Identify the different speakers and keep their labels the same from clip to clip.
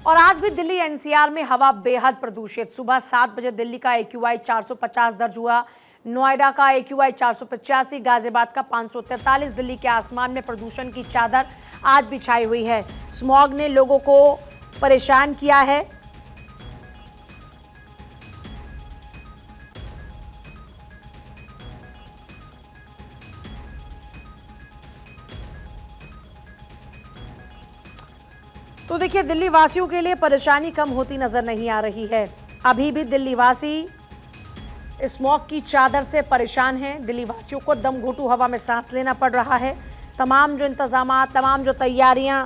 Speaker 1: और आज भी दिल्ली एनसीआर में हवा बेहद प्रदूषित। सुबह 7 बजे दिल्ली का AQI 450 दर्ज हुआ, नोएडा का AQI 485, गाजियाबाद का 543। दिल्ली के आसमान में प्रदूषण की चादर आज भी छाई हुई है। स्मॉग ने लोगों को परेशान किया है। तो देखिए, दिल्ली वासियों के लिए परेशानी कम होती नजर नहीं आ रही है। अभी भी दिल्ली वासी स्मॉग की चादर से परेशान हैं। दिल्ली वासियों को दम घुटू हवा में सांस लेना पड़ रहा है। तमाम जो इंतजामात, तमाम जो तैयारियां,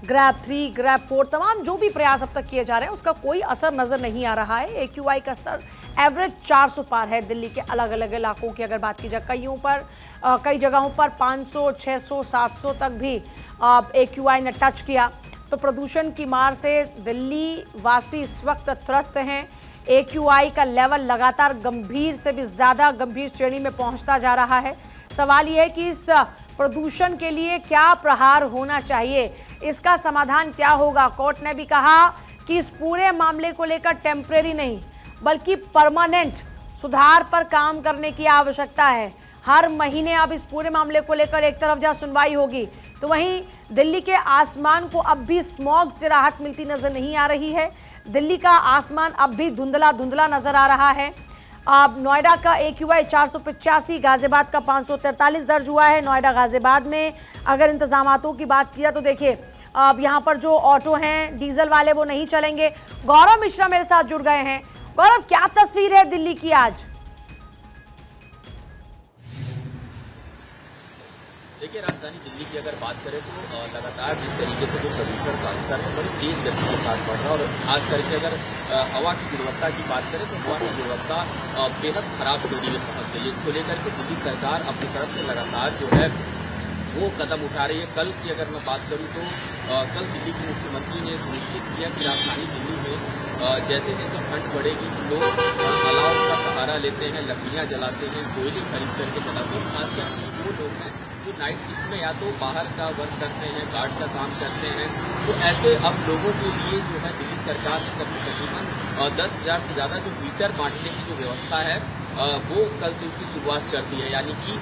Speaker 1: ग्रैब 3, ग्रैब 4, तमाम जो भी प्रयास अब तक किए जा रहे हैं उसका कोई असर नजर नहीं आ रहा है। AQI का स्तर एवरेज 400 पार है। दिल्ली के अलग अलग इलाकों की अगर बात की जाए, कई जगहों पर 500, 600, 700 तक भी AQI ने टच किया। तो प्रदूषण की मार से दिल्ली वासी इस वक्त त्रस्त हैं। AQI का लेवल लगातार गंभीर से भी ज्यादा गंभीर श्रेणी में पहुंचता जा रहा है। सवाल यह है कि इस प्रदूषण के लिए क्या प्रहार होना चाहिए, इसका समाधान क्या होगा। कोर्ट ने भी कहा कि इस पूरे मामले को लेकर टेम्परेरी नहीं बल्कि परमानेंट सुधार पर काम करने की आवश्यकता है। हर महीने अब इस पूरे मामले को लेकर एक तरफ जहां सुनवाई होगी, तो वहीं दिल्ली के आसमान को अब भी स्मॉग से राहत मिलती नजर नहीं आ रही है। दिल्ली का आसमान अब भी धुंधला धुंधला नजर आ रहा है। अब नोएडा का AQI 485, गाजियाबाद का 543 दर्ज हुआ है। नोएडा गाजियाबाद में अगर इंतजामातों की बात किया तो देखिए, अब यहाँ पर जो ऑटो हैं डीजल वाले वो नहीं चलेंगे। गौरव मिश्रा मेरे साथ जुड़ गए हैं। गौरव, क्या तस्वीर है दिल्ली की आज?
Speaker 2: देखिए, राजधानी दिल्ली की अगर बात करें तो लगातार जिस तरीके से जो प्रदूषण का स्तर है बड़ी तेज गति के साथ बढ़ रहा है। और खास करके अगर हवा की गुणवत्ता की बात करें तो हवा की गुणवत्ता बेहद खराब श्रेणी में पहुंच गई है। इसको लेकर के दिल्ली सरकार अपनी तरफ से लगातार जो है वो कदम उठा रही है। कल की अगर मैं बात करूं तो कल दिल्ली के मुख्यमंत्री ने सुनिश्चित किया कि राजधानी दिल्ली में जैसे जैसे ठंड बढ़ेगी लोग अलाव का सहारा लेते हैं, लकड़ियां जलाते हैं, कोयले खरीद करके जलाते हैं। खासकर वो लोग हैं जो नाइट शिफ्ट में या तो बाहर का वर्क करते हैं, गार्ड का काम करते हैं। तो ऐसे अब लोगों के लिए जो है दिल्ली सरकार ने तकरीबन 10,000 से ज़्यादा जो मीटर बांटने की जो व्यवस्था है वो कल से उसकी शुरुआत कर दी है। यानी कि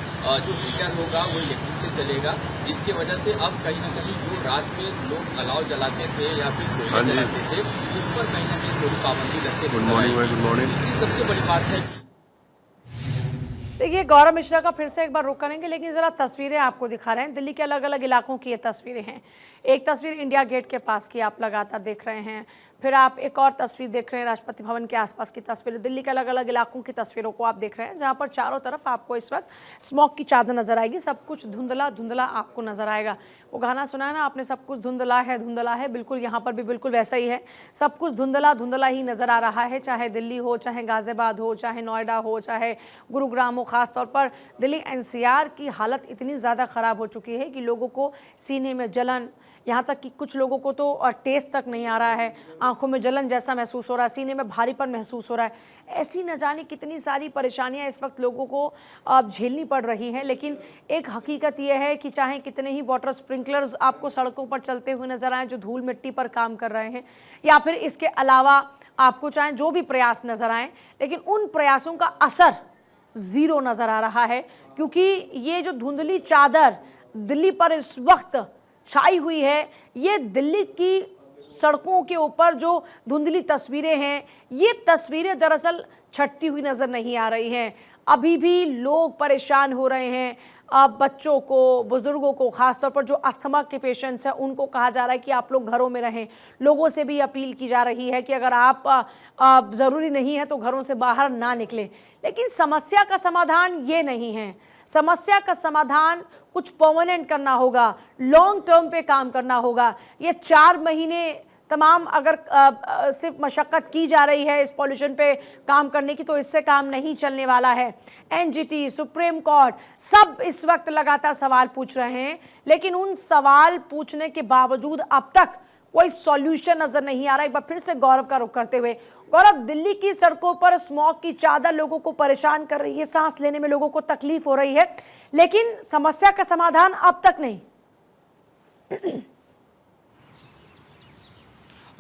Speaker 2: जो मीटर होगा वो इलेक्ट्रिक से चलेगा, जिसकी वजह से अब कहीं ना कहीं जो रात में लोग अलाव जलाते थे या फिर कोयला जलाते थे उस पर कहीं ना कहीं थोड़ी पाबंदी लगते। Good morning. ये सबसे बड़ी बात है।
Speaker 1: देखिए, गौरव मिश्रा का फिर से एक बार रुख करेंगे, लेकिन जरा तस्वीरें आपको दिखा रहे हैं। दिल्ली के अलग अलग इलाकों की ये तस्वीरें हैं। एक तस्वीर इंडिया गेट के पास की आप लगातार देख रहे हैं, फिर आप एक और तस्वीर देख रहे हैं राष्ट्रपति भवन के आसपास की तस्वीर। दिल्ली के अलग अलग इलाकों की तस्वीरों को आप देख रहे हैं, जहां पर चारों तरफ आपको इस वक्त स्मॉग की चादर नजर आएगी। सब कुछ धुंधला धुंधला आपको नजर आएगा। वो गाना सुना है ना आपने, सब कुछ धुंधला है, बिल्कुल यहाँ पर भी बिल्कुल वैसा ही है। सब कुछ धुंधला धुंधला ही नजर आ रहा है, चाहे दिल्ली हो, चाहे गाजियाबाद हो, चाहे नोएडा हो, चाहे गुरुग्राम हो। खासतौर पर दिल्ली NCR की हालत इतनी ज़्यादा ख़राब हो चुकी है कि लोगों को सीने में जलन, यहाँ तक कि कुछ लोगों को तो टेस्ट तक नहीं आ रहा है, आंखों में जलन जैसा महसूस हो रहा है, सीने में भारीपन महसूस हो रहा है। ऐसी न जाने कितनी सारी परेशानियाँ इस वक्त लोगों को अब झेलनी पड़ रही हैं। लेकिन एक हकीकत यह है कि चाहे कितने ही वाटर स्प्रिंकलर्स आपको सड़कों पर चलते हुए नजर आएँ जो धूल मिट्टी पर काम कर रहे हैं, या फिर इसके अलावा आपको चाहे जो भी प्रयास नजर आएँ, लेकिन उन प्रयासों का असर ज़ीरो नज़र आ रहा है। क्योंकि ये जो धुंधली चादर दिल्ली पर इस वक्त छाई हुई है, ये दिल्ली की सड़कों के ऊपर जो धुंधली तस्वीरें हैं, ये तस्वीरें दरअसल छटती हुई नज़र नहीं आ रही हैं। अभी भी लोग परेशान हो रहे हैं। अब बच्चों को, बुज़ुर्गों को, ख़ासतौर पर जो अस्थमा के पेशेंट्स हैं उनको कहा जा रहा है कि आप लोग घरों में रहें। लोगों से भी अपील की जा रही है कि अगर आप ज़रूरी नहीं है तो घरों से बाहर ना निकलें। लेकिन समस्या का समाधान ये नहीं है। समस्या का समाधान कुछ परमानेंट करना होगा, लॉन्ग टर्म पे काम करना होगा। ये 4 महीने तमाम अगर सिर्फ मशक्क़त की जा रही है इस पॉल्यूशन पे काम करने की, तो इससे काम नहीं चलने वाला है। NGT, सुप्रीम कोर्ट सब इस वक्त लगातार सवाल पूछ रहे हैं, लेकिन उन सवाल पूछने के बावजूद अब तक कोई सॉल्यूशन नजर नहीं आ रहा। एक बार फिर से गौरव का रुख करते हुए, गौरव, दिल्ली की सड़कों पर स्मॉग की चादर लोगों को परेशान कर रही है, सांस लेने में लोगों को तकलीफ हो रही है, लेकिन समस्या का समाधान अब तक नहीं।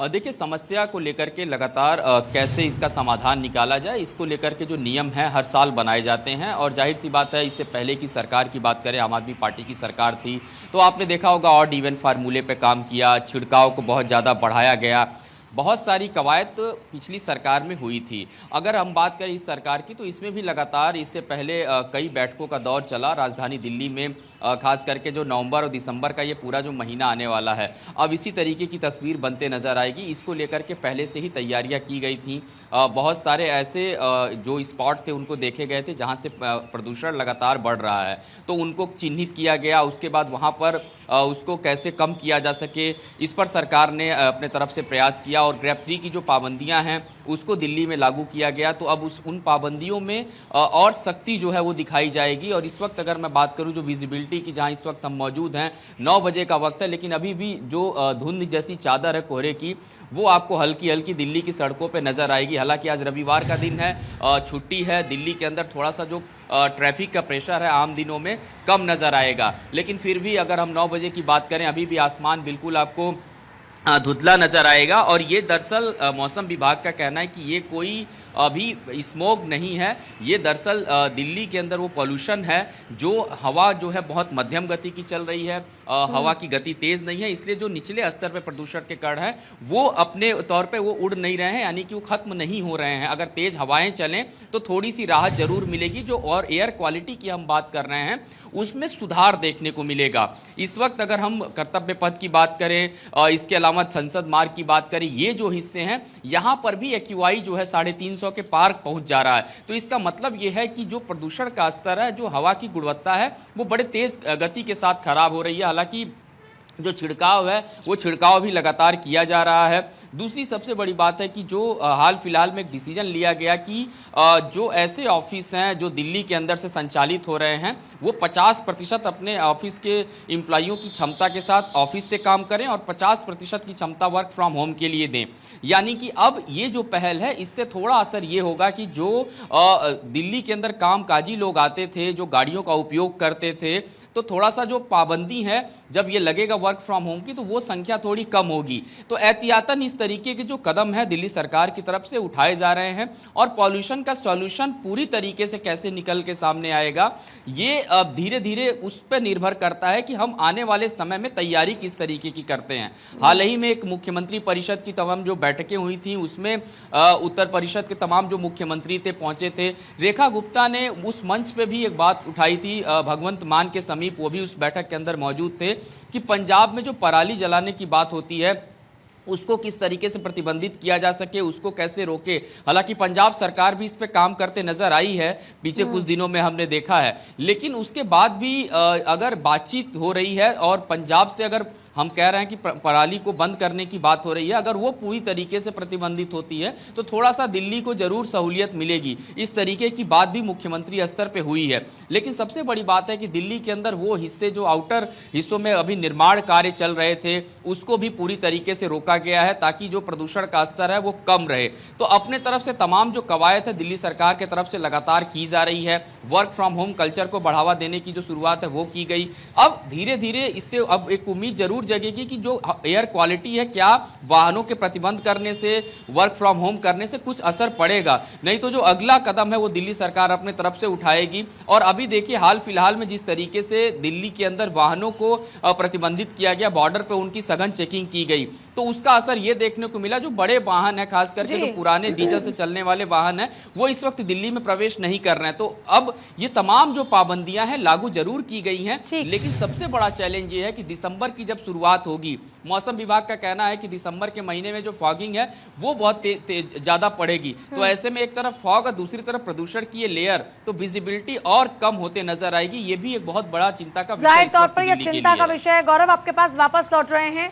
Speaker 2: देखिए, समस्या को लेकर के लगातार कैसे इसका समाधान निकाला जाए, इसको लेकर के जो नियम हैं हर साल बनाए जाते हैं। और जाहिर सी बात है, इससे पहले की सरकार की बात करें, आम आदमी पार्टी की सरकार थी, तो आपने देखा होगा ऑड इवन फार्मूले पे काम किया, छिड़काव को बहुत ज़्यादा बढ़ाया गया, बहुत सारी कवायद पिछली सरकार में हुई थी। अगर हम बात करें इस सरकार की, तो इसमें भी लगातार इससे पहले कई बैठकों का दौर चला राजधानी दिल्ली में, खास करके जो नवंबर और दिसंबर का ये पूरा जो महीना आने वाला है, अब इसी तरीके की तस्वीर बनते नज़र आएगी। इसको लेकर के पहले से ही तैयारियां की गई थी। बहुत सारे ऐसे जो स्पॉट थे उनको देखे गए थे जहां से प्रदूषण लगातार बढ़ रहा है, तो उनको चिन्हित किया गया। उसके बाद वहां पर उसको कैसे कम किया जा सके, इस पर सरकार ने अपने तरफ से प्रयास किया और ग्रेप 3 की जो पाबंदियां हैं उसको दिल्ली में लागू किया गया। तो अब उन पाबंदियों में और सख्ती जो है वो दिखाई जाएगी। और इस वक्त अगर मैं बात करूं जो विजिबिलिटी की, जहां इस वक्त हम मौजूद हैं, 9 बजे का वक्त है, लेकिन अभी भी जो धुंध जैसी चादर है कोहरे की, वो आपको हल्की हल्की दिल्ली की सड़कों पे नज़र आएगी। हालांकि आज रविवार का दिन है, छुट्टी है, दिल्ली के अंदर थोड़ा सा जो ट्रैफिक का प्रेशर है आम दिनों में कम नज़र आएगा। लेकिन फिर भी अगर हम 9 बजे की बात करें, अभी भी आसमान बिल्कुल आपको धुंधला नजर आएगा। और ये दरअसल मौसम विभाग का कहना है कि ये कोई अभी स्मोक नहीं है, ये दरअसल दिल्ली के अंदर वो पॉल्यूशन है, जो हवा जो है बहुत मध्यम गति की चल रही है, हवा की गति तेज नहीं है, इसलिए जो निचले स्तर पे प्रदूषण के कण हैं वो अपने तौर पे वो उड़ नहीं रहे हैं, यानी कि वो खत्म नहीं हो रहे हैं। अगर तेज हवाएं चलें तो थोड़ी सी राहत जरूर मिलेगी। जो और एयर क्वालिटी की हम बात कर रहे हैं उसमें सुधार देखने को मिलेगा। इस वक्त अगर हम कर्तव्य पथ की बात करें, इसके अलावा संसद मार्ग की बात करें, ये जो हिस्से हैं यहाँ पर भी एक्यूआई जो है 350 के पार पहुंच जा रहा है। तो इसका मतलब ये है कि जो प्रदूषण का स्तर है, जो हवा की गुणवत्ता है, वो बड़े तेज गति के साथ खराब हो रही है। हालांकि जो छिड़काव है वो छिड़काव भी लगातार किया जा रहा है। दूसरी सबसे बड़ी बात है कि जो हाल फिलहाल में एक डिसीजन लिया गया कि जो ऐसे ऑफिस हैं जो दिल्ली के अंदर से संचालित हो रहे हैं, वो 50% अपने ऑफिस के एम्प्लॉइयों की क्षमता के साथ ऑफिस से काम करें और 50% की क्षमता वर्क फ्रॉम होम के लिए दें। यानी कि अब ये जो पहल है, इससे थोड़ा असर ये होगा कि जो दिल्ली के अंदर कामकाजी लोग आते थे, जो गाड़ियों का उपयोग करते थे, तो थोड़ा सा जो पाबंदी है जब ये लगेगा वर्क फ्रॉम होम की, तो वो संख्या थोड़ी कम होगी। तो एहतियातन इस तरीके के जो कदम है दिल्ली सरकार की तरफ से उठाए जा रहे हैं। और पॉल्यूशन का सॉल्यूशन पूरी तरीके से कैसे निकल के सामने आएगा, ये अब धीरे धीरे उस पर निर्भर करता है कि हम आने वाले समय में तैयारी किस तरीके की करते हैं। हाल ही में एक मुख्यमंत्री परिषद की तमाम जो बैठकें हुई थी, उसमें उत्तर परिषद के तमाम जो मुख्यमंत्री थे पहुंचे थे। रेखा गुप्ता ने उस मंच पे भी एक बात उठाई थी, भगवंत मान के समीप, वो भी उस बैठक के अंदर मौजूद थे, कि पंजाब में जो पराली जलाने की बात होती है उसको किस तरीके से प्रतिबंधित किया जा सके, उसको कैसे रोके। हालांकि पंजाब सरकार भी इस पे काम करते नजर आई है, पीछे कुछ दिनों में हमने देखा है। लेकिन उसके बाद भी अगर बातचीत हो रही है और पंजाब से अगर हम कह रहे हैं कि पराली को बंद करने की बात हो रही है, अगर वो पूरी तरीके से प्रतिबंधित होती है तो थोड़ा सा दिल्ली को जरूर सहूलियत मिलेगी। इस तरीके की बात भी मुख्यमंत्री स्तर पे हुई है। लेकिन सबसे बड़ी बात है कि दिल्ली के अंदर वो हिस्से जो आउटर हिस्सों में अभी निर्माण कार्य चल रहे थे, उसको भी पूरी तरीके से रोका गया है, ताकि जो प्रदूषण का स्तर है वो कम रहे। तो अपने तरफ से तमाम जो कवायद है दिल्ली सरकार के तरफ से लगातार की जा रही है। वर्क फ्रॉम होम कल्चर को बढ़ावा देने की जो शुरुआत है वो की गई। अब धीरे धीरे इससे अब एक उम्मीद जरूर जगेगी कि जो एयर क्वालिटी है, क्या वाहनों के प्रतिबंध करने से, वर्क फ्रॉम होम करने से कुछ असर पड़ेगा। नहीं तो जो अगला कदम है वो दिल्ली सरकार अपने तरफ से उठाएगी। और अभी देखिए हाल फिलहाल में जिस तरीके से दिल्ली के अंदर वाहनों को प्रतिबंधित किया गया, बॉर्डर पे उनकी सघन चेकिंग की गई, तो उसका असर ये देखने को मिला, जो बड़े वाहन है, खास करके जो पुराने डीजल से चलने वाले वाहन है, वो इस वक्त दिल्ली में प्रवेश नहीं कर रहे हैं। तो अब ये तमाम जो पाबंदियां हैं लागू जरूर की गई हैं, लेकिन सबसे बड़ा चैलेंज ये है कि दिसंबर की जब शुरुआत होगी, मौसम विभाग का कहना है कि दिसंबर के महीने में जो फॉगिंग है वो बहुत ज्यादा पड़ेगी। तो ऐसे में एक तरफ फॉग और दूसरी तरफ प्रदूषण की ये लेयर, तो विजिबिलिटी और कम होते नजर आएगी। ये भी एक बहुत बड़ा चिंता का विषय
Speaker 1: जाहिर तौर पर यह चिंता का विषय है। गौरव, आपके पास वापस लौट रहे हैं।